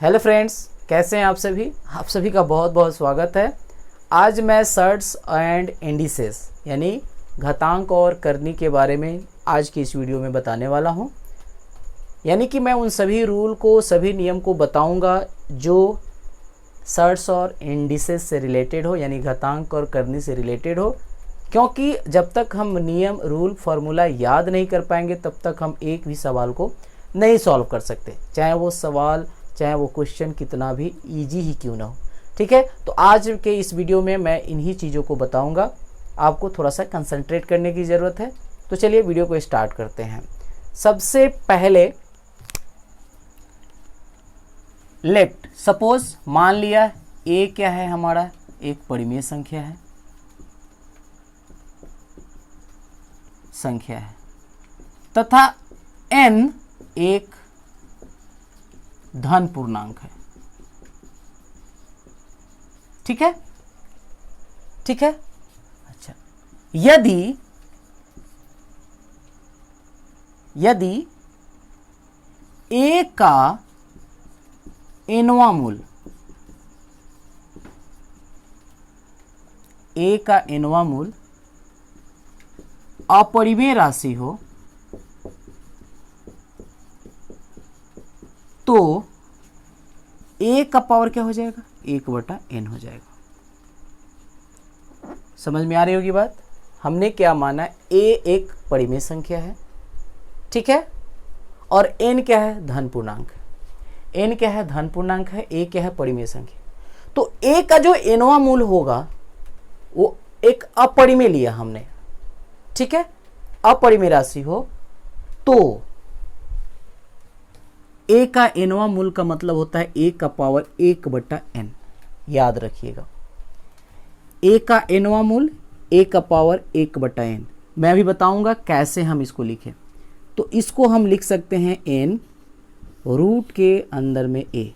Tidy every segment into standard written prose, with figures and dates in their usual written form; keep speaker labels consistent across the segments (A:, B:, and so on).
A: Hello friends, कैसे हैं आप सभी का बहुत बहुत स्वागत है। आज मैं सर्ट्स एंड इंडिसेस यानी घातांक और करनी के बारे में आज की इस वीडियो में बताने वाला हूं। यानी कि मैं उन सभी रूल को, सभी नियम को बताऊंगा जो सर्ट्स और इंडिसेस से रिलेटेड हो, यानी घातांक और करनी से रिलेटेड हो। क्योंकि जब तक हम नियम, रूल, फार्मूला याद नहीं कर पाएंगे तब तक हम एक भी सवाल को नहीं सॉल्व कर सकते, चाहे वो क्वेश्चन कितना भी इजी ही क्यों ना हो। ठीक है, तो आज के इस वीडियो में मैं इन्हीं चीज़ों को बताऊंगा। आपको थोड़ा सा कंसंट्रेट करने की ज़रूरत है। तो चलिए वीडियो को स्टार्ट करते हैं। सबसे पहले लेफ्ट, सपोज मान लिया ए क्या है हमारा, एक परिमेय संख्या है तथा n एक धन पूर्णांक है। ठीक है, अच्छा, यदि a का nवां मूल अपरिमेय राशि हो तो a का पावर क्या हो जाएगा, 1/n हो जाएगा। समझ में आ रही होगी बात। हमने क्या माना, a एक परिमेय संख्या है, ठीक है, और n क्या है, धन पूर्णांक है। n क्या है, धन पूर्णांक है, a क्या है, परिमेय संख्या। तो a का जो nवां मूल होगा वो एक अपरिमेय लिया हमने, ठीक है, अपरिमेय राशि हो तो a का nवां मूल का मतलब होता है a का पावर 1/n। याद रखिएगा, a का nवां मूल a का पावर 1/n। मैं भी बताऊंगा कैसे हम इसको लिखें। तो इसको हम लिख सकते हैं n रूट के अंदर में a।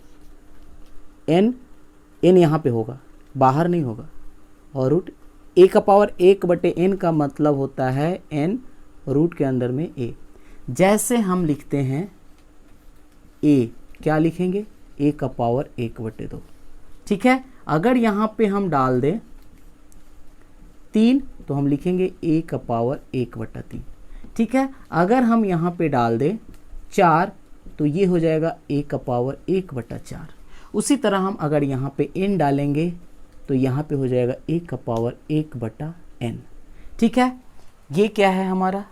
A: n यहाँ पे होगा, बाहर नहीं होगा, और रूट a का पावर 1/n का मतलब होता है n रूट के अंदर में a। जैसे हम लिखते हैं a, क्या लिखेंगे, a का पावर 1/2। ठीक है, अगर यहाँ पे हम डाल दें 3 तो हम लिखेंगे a का पावर 1/3। ठीक है, अगर हम यहाँ पे डाल दें 4 तो ये हो जाएगा a का पावर 1/4। उसी तरह हम अगर यहाँ पे n डालेंगे तो यहाँ पे हो जाएगा a का पावर 1/n। ठीक है, ये क्या है हमारा।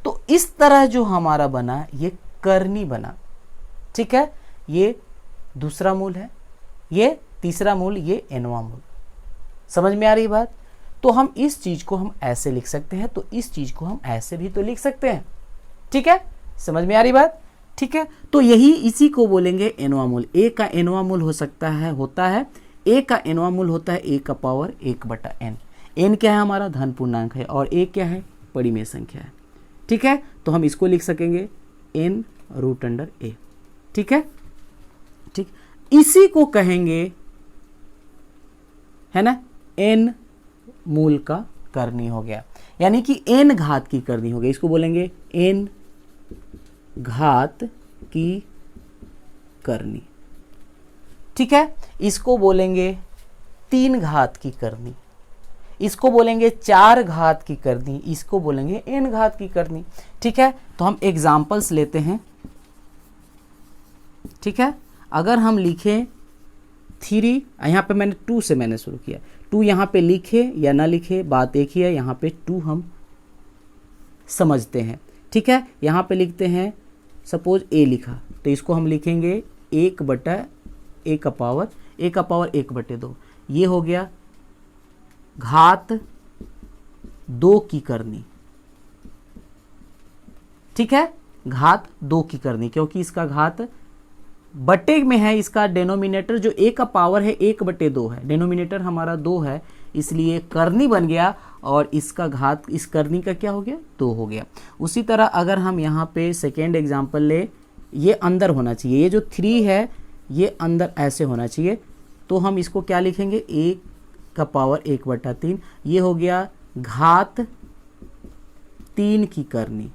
A: तो इस तरह जो हमारा बना ये करनी बना। ठीक है, ये दूसरा मूल है, ये तीसरा मूल, ये nवां मूल। समझ में आ रही बात। तो हम इस चीज को हम ऐसे लिख सकते हैं, तो इस चीज को हम ऐसे भी तो लिख सकते हैं। ठीक है, समझ में आ रही बात। ठीक है, तो यही इसी को बोलेंगे nवां मूल। a का nवां मूल होता है a का nवां मूल होता है a का पावर 1/n। n क्या है हमारा, धन पूर्णांक है, और a क्या है, परिमेय संख्या है। ठीक है, तो हम इसको लिख सकेंगे n रूट अंडर a। ठीक है, ठीक, इसी को कहेंगे, है ना, n मूल का करनी हो गया, यानी कि n घात की करनी हो गई। इसको बोलेंगे n घात की करनी। ठीक है, इसको बोलेंगे 3 घात की करनी, इसको बोलेंगे 4 घात की करनी, इसको बोलेंगे n घात की करनी। ठीक है, तो हम एग्जाम्पल्स लेते हैं। ठीक है, अगर हम लिखें 3, यहाँ पे मैंने 2 से मैंने शुरू किया, 2 यहाँ पे लिखे या ना लिखे बात एक ही है, यहाँ पे 2 हम समझते हैं। ठीक है, यहाँ पे लिखते हैं, सपोज a लिखा तो इसको हम लिखेंगे 1/a का पावर 1/2। ये हो गया घात 2 की करनी। ठीक है, घात 2 की करनी, क्योंकि इसका घात बटे में है, इसका डेनोमिनेटर जो a का पावर है 1/2 है, डेनोमिनेटर हमारा 2 है, इसलिए करनी बन गया, और इसका घात, इस करनी का क्या हो गया, 2 हो गया। उसी तरह अगर हम यहाँ पे सेकेंड एग्जाम्पल ले, ये अंदर होना चाहिए, ये जो 3 है ये अंदर ऐसे होना चाहिए, तो हम इसको क्या लिखेंगे, 1 का पावर 1/3। ये हो गया घात 3 की करनी।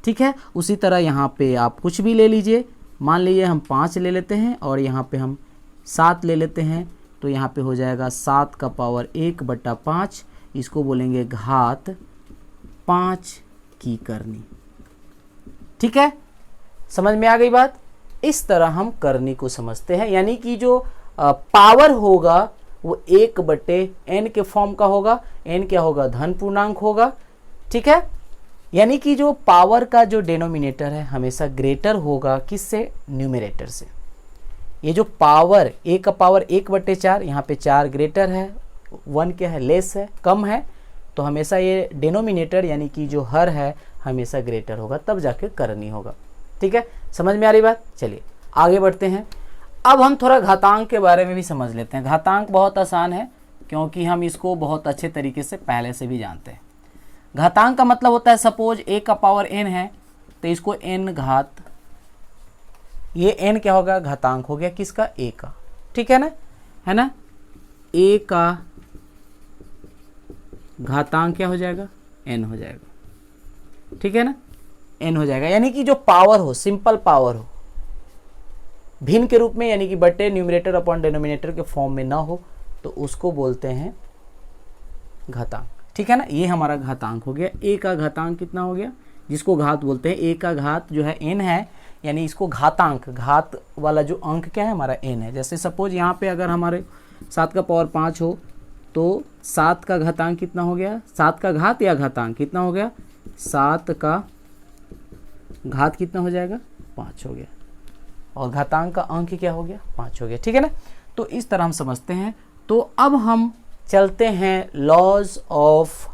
A: ठीक है। उसी तरह यहाँ पे आप कुछ भी ले लीजिए, मान लीजिए हम 5 ले लेते हैं और यहाँ पे हम 7 ले लेते हैं, तो यहाँ पे हो जाएगा 7 का पावर 1/5, इसको बोलेंगे घात 5 की करनी। ठीक है, समझ में आ गई बात। इस तरह हम करनी को समझते हैं, यानी कि जो पावर होगा वो 1/n के फॉर्म का होगा। n क्या होगा, धन पूर्णांक होगा। ठीक है, यानी कि जो पावर का जो डिनोमिनेटर है हमेशा ग्रेटर होगा किससे, न्यूमरेटर से। ये जो पावर a का पावर 1/4, यहाँ पे 4 ग्रेटर है, 1 क्या है, लेस है, कम है, तो हमेशा ये डिनोमिनेटर यानी कि जो हर है हमेशा ग्रेटर होगा, तब जाके करनी होगा। ठीक है, समझ में आ रही बात। चलिए आगे बढ़ते हैं। अब हम थोड़ा घातांक के बारे में भी समझ लेते हैं। घातांक बहुत आसान है क्योंकि हम इसको बहुत अच्छे तरीके से पहले से भी जानते हैं। घातांक का मतलब होता है, सपोज a का पावर n है तो इसको n घात, ये n क्या होगा, घातांक हो गया किसका, a का। ठीक है ना, a का घातांक क्या हो जाएगा, n हो जाएगा। ठीक है ना, n हो जाएगा, यानी कि जो पावर हो, सिंपल पावर हो, भिन्न के रूप में, यानी कि बटे न्यूमरेटर अपॉन डिनोमिनेटर के फॉर्म में ना हो, तो उसको बोलते हैं घातांक। ठीक है ना, ये हमारा घातांक हो गया। a का घातांक कितना हो गया, जिसको घात बोलते हैं। a का घात जो है n है, यानी इसको घातांक, घात वाला जो अंक क्या है हमारा n है। जैसे सपोज यहाँ पे अगर हमारे 7 का पावर 5 हो तो 7 का घातांक कितना हो गया, 7 का घात या घातांक कितना हो गया, 7 का घात कितना हो जाएगा, 5 हो गया, और घातांक का अंक क्या हो गया, 5 हो गया। ठीक है ना, तो इस तरह हम समझते हैं। तो अब हम चलते हैं लॉज ऑफ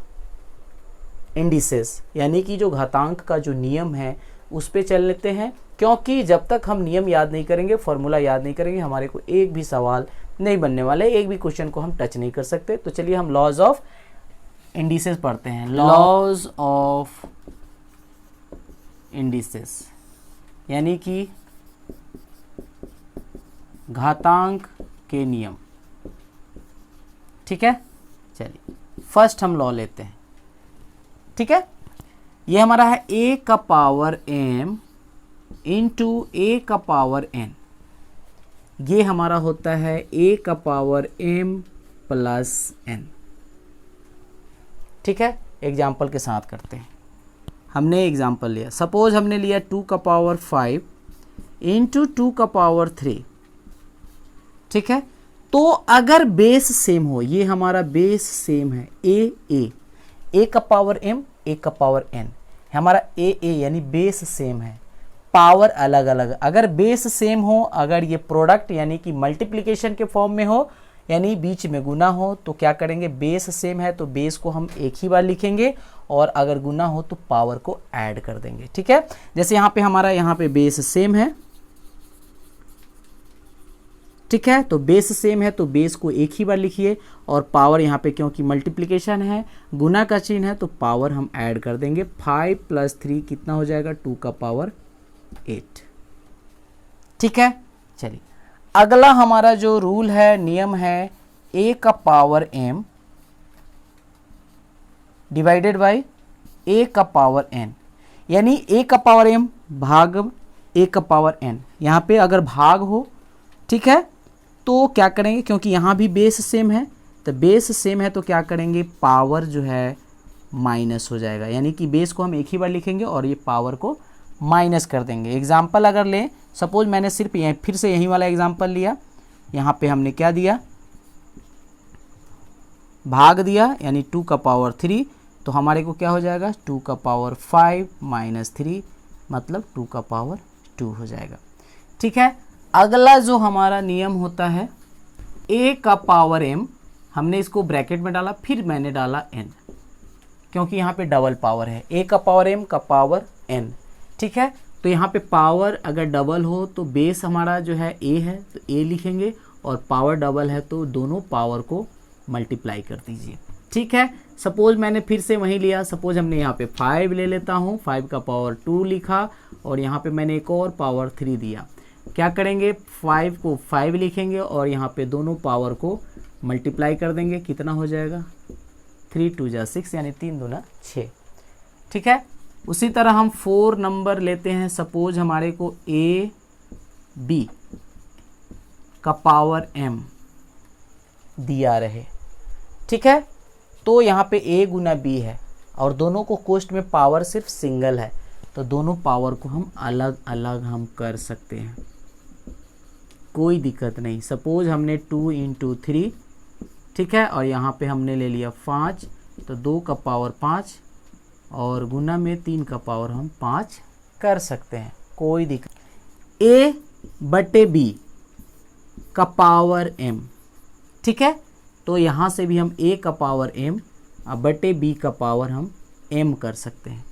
A: इंडिसेस, यानी कि जो घातांक का जो नियम है उस पे चल लेते हैं, क्योंकि जब तक हम नियम याद नहीं करेंगे, फॉर्मूला याद नहीं करेंगे, हमारे को एक भी सवाल नहीं बनने वाले, एक भी क्वेश्चन को हम टच नहीं कर सकते। तो चलिए हम लॉज ऑफ इंडिसेस पढ़ते हैं। लॉज ऑफ इंडिसेस यानी कि घातांक के नियम। ठीक है, चलिए फर्स्ट हम लॉ लेते हैं। ठीक है, ये हमारा है a का पावर m इंटू a का पावर n। ये हमारा होता है a का पावर m प्लस n। ठीक है, एग्जाम्पल के साथ करते हैं। हमने एग्जाम्पल लिया, सपोज हमने लिया 2 का पावर 5 इंटू 2 का पावर 3। ठीक है, तो अगर बेस सेम हो, ये हमारा बेस सेम है, a का पावर m, a का पावर n, हमारा a यानी बेस सेम है, पावर अलग अलग। अगर बेस सेम हो, अगर ये प्रोडक्ट यानी कि मल्टीप्लिकेशन के फॉर्म में हो, यानी बीच में गुना हो, तो क्या करेंगे, बेस सेम है तो बेस को हम एक ही बार लिखेंगे, और अगर गुना हो तो पावर को ऐड कर देंगे। ठीक है, जैसे यहाँ पे हमारा यहाँ पे बेस सेम है। ठीक है, तो बेस सेम है तो बेस को एक ही बार लिखिए, और पावर यहाँ पे क्योंकि मल्टीप्लिकेशन है, गुना का चिन्ह है, तो पावर हम ऐड कर देंगे। 5 + 3 कितना हो जाएगा, 2 का पावर 8। ठीक है, चलिए अगला हमारा जो रूल है, नियम है, a का power m divided by a का पावर n, यानी a का पावर m भाग a का पावर n। यहाँ पे अगर भाग हो, ठीक है, तो क्या करेंगे, क्योंकि यहाँ भी बेस सेम है, तो बेस सेम है तो क्या करेंगे, पावर जो है माइनस हो जाएगा, यानी कि बेस को हम एक ही बार लिखेंगे और ये पावर को माइनस कर देंगे। एग्जाम्पल अगर लें, सपोज मैंने सिर्फ फिर से यही वाला एग्जाम्पल लिया, यहाँ पे हमने क्या दिया, भाग दिया, यानी 2 का पावर 3, तो हमारे को क्या हो जाएगा, 2 का पावर 5 - 3 मतलब 2 का पावर 2 हो जाएगा। ठीक है, अगला जो हमारा नियम होता है, a का पावर m, हमने इसको ब्रैकेट में डाला, फिर मैंने डाला n, क्योंकि यहाँ पे डबल पावर है, a का पावर m का पावर n। ठीक है, तो यहाँ पे पावर अगर डबल हो तो बेस हमारा जो है a है तो a लिखेंगे, और पावर डबल है तो दोनों पावर को मल्टीप्लाई कर दीजिए। ठीक है, सपोज मैंने फिर से वही लिया, सपोज हमने यहाँ पे 5 ले लेता हूँ, 5 का पावर 2 लिखा, और यहाँ पे मैंने एक और पावर 3 दिया। क्या करेंगे, 5 को 5 लिखेंगे और यहाँ पे दोनों पावर को मल्टीप्लाई कर देंगे, कितना हो जाएगा, 3 × 2 = 6, यानी 3 × 2 = 6। ठीक है, उसी तरह हम 4 नंबर लेते हैं, सपोज हमारे को ए बी का पावर m दिया रहे, ठीक है। तो यहाँ पे a गुना b है और दोनों को कोष्ट में पावर सिर्फ सिंगल है, तो दोनों पावर को हम अलग अलग हम कर सकते हैं, कोई दिक्कत नहीं। सपोज हमने 2 × 3, ठीक है, और यहाँ पे हमने ले लिया 5, तो 2 का पावर 5 और गुना में 3 का पावर हम 5 कर सकते हैं, कोई दिक्कत। a बटे b का पावर m, ठीक है, तो यहाँ से भी हम a का पावर m बटे b का पावर हम m कर सकते हैं,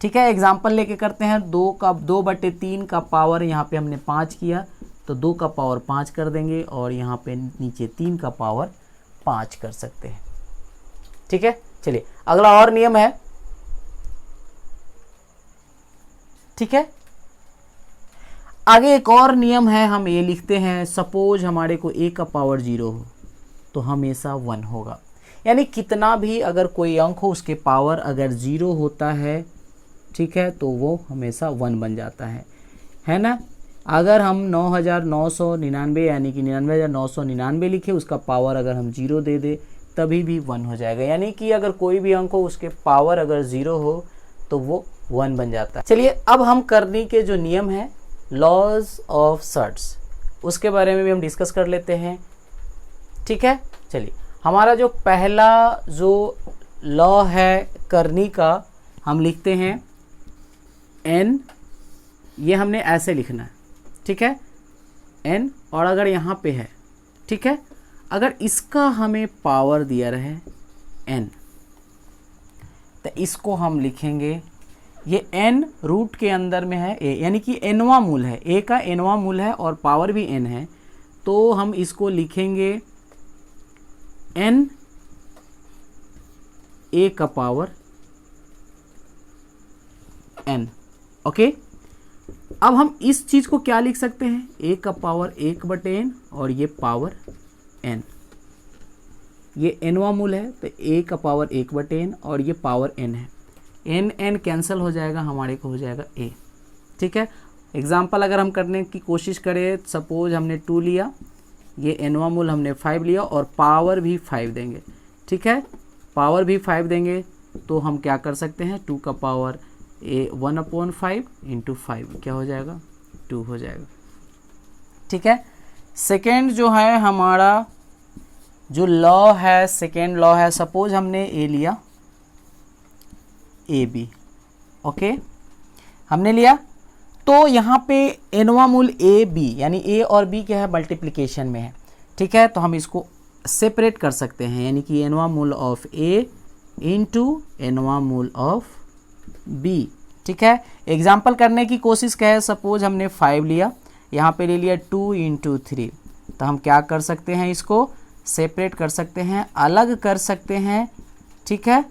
A: ठीक है। एग्जाम्पल लेके करते हैं। 2 बटे 3 का पावर यहाँ पे हमने 5 किया, तो 2 का पावर 5 कर देंगे और यहाँ पे नीचे 3 का पावर 5 कर सकते हैं, ठीक है। चलिए अगला और नियम है, ठीक है। आगे एक और नियम है, हम ये लिखते हैं, सपोज हमारे को a का पावर 0 हो तो हमेशा 1 होगा, यानी कितना भी अगर कोई अंक हो उसके पावर अगर 0 होता है, ठीक है, तो वो हमेशा 1 बन जाता है ना। अगर हम 9999 यानी कि 99,999 लिखे, उसका पावर अगर हम 0 दे दे तभी भी 1 हो जाएगा, यानी कि अगर कोई भी अंक हो उसके पावर अगर 0 हो तो वो 1 बन जाता है। चलिए अब हम करनी के जो नियम है, लॉज ऑफ सर्ट्स, उसके बारे में भी हम डिस्कस कर लेते हैं, ठीक है। चलिए हमारा जो पहला जो लॉ है करनी का, हम लिखते हैं n, ये हमने ऐसे लिखना है, ठीक है, n, और अगर यहाँ पे है, ठीक है, अगर इसका हमें पावर दिया रहे n, तो इसको हम लिखेंगे, ये n रूट के अंदर में है a, यानी कि nवां मूल है, a का nवां मूल है और पावर भी n है, तो हम इसको लिखेंगे n a का पावर n, ओके। अब हम इस चीज को क्या लिख सकते हैं, a का पावर 1 बटे n और ये पावर n, ये nवां मूल है तो a का पावर 1 बटे n और ये पावर n है, n कैंसिल हो जाएगा, हमारे को हो जाएगा a, ठीक है। एग्जाम्पल अगर हम करने की कोशिश करें, सपोज हमने 2 लिया, ये nवां मूल हमने 5 लिया और पावर भी 5 देंगे, ठीक है, पावर भी 5 देंगे, तो हम क्या कर सकते हैं, 2 का पावर 1/5 × 5 क्या हो जाएगा, 2 हो जाएगा, ठीक है। सेकेंड जो है हमारा जो लॉ है, सेकेंड लॉ है, सपोज हमने a लिया, ए बी, ओके, हमने लिया, तो यहाँ पे nवां मूल ए बी, यानी a और b क्या है, मल्टीप्लिकेशन में है, ठीक है, तो हम इसको सेपरेट कर सकते हैं, यानी कि nवां मूल ऑफ a इंटू nवां मूल ऑफ b, ठीक है। एग्जाम्पल करने की कोशिश क्या है, सपोज हमने 5 लिया, यहाँ पे ले लिया 2 × 3, तो हम क्या कर सकते हैं, इसको सेपरेट कर सकते हैं, अलग कर सकते हैं, ठीक है,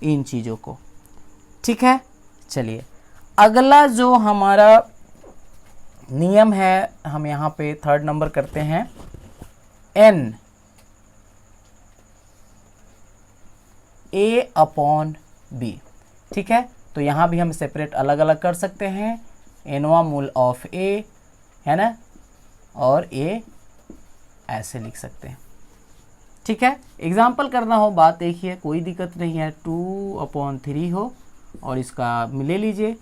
A: इन चीज़ों को, ठीक है। चलिए अगला जो हमारा नियम है, हम यहाँ पे 3rd नंबर करते हैं, n a/b, ठीक है, तो यहाँ भी हम सेपरेट अलग अलग कर सकते हैं, nवां मूल ऑफ a है ना, और a ऐसे लिख सकते हैं, ठीक है। एग्जाम्पल करना हो, बात एक ही है, कोई दिक्कत नहीं है, 2/3 हो और इसका ले लीजिए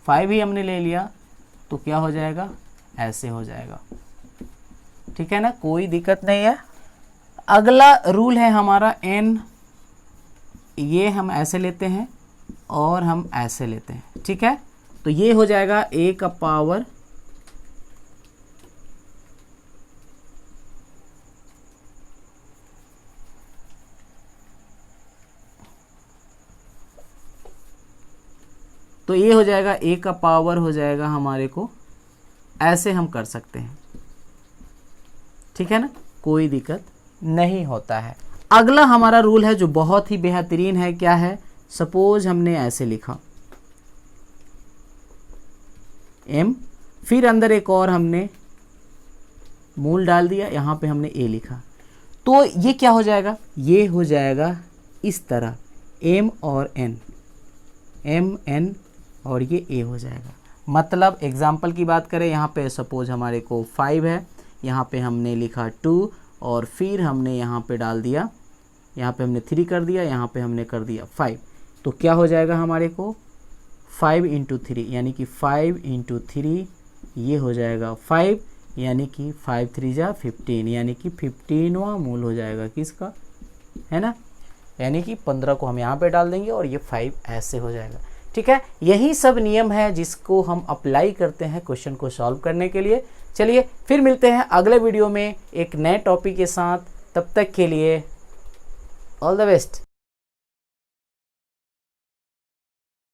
A: 5 ही हमने ले लिया, तो क्या हो जाएगा, ऐसे हो जाएगा, ठीक है ना, कोई दिक्कत नहीं है। अगला रूल है हमारा n, ये हम ऐसे लेते हैं और हम ऐसे लेते हैं, ठीक है, तो ये हो जाएगा a का पावर तो ये हो जाएगा a का पावर हो जाएगा हमारे को, ऐसे हम कर सकते हैं, ठीक है ना, कोई दिक्कत नहीं होता है। अगला हमारा रूल है जो बहुत ही बेहतरीन है, क्या है, सपोज हमने ऐसे लिखा m, फिर अंदर एक और हमने मूल डाल दिया, यहाँ पे हमने a लिखा, तो ये क्या हो जाएगा, ये हो जाएगा इस तरह एम और एन, एम एन और ये ए हो जाएगा। मतलब एग्जाम्पल की बात करें, यहाँ पे सपोज हमारे को 5 है, यहाँ पे हमने लिखा 2 और फिर हमने यहाँ पे डाल दिया, यहाँ पे हमने 3 कर दिया, यहाँ पे हमने कर दिया 5। तो क्या हो जाएगा हमारे को 5 इंटू 3 यानी कि 5 इंटू 3 ये हो जाएगा 5 यानी कि 5 3 जा 15 यानी कि 15वां मूल हो जाएगा किसका, है ना। यानी कि 15 को हम यहाँ पे डाल देंगे और ये 5 ऐसे हो जाएगा। ठीक है, यही सब नियम है जिसको हम अप्लाई करते हैं क्वेश्चन को सॉल्व करने के लिए। चलिए फिर मिलते हैं अगले वीडियो में एक नए टॉपिक के साथ, तब तक के लिए ऑल द बेस्ट।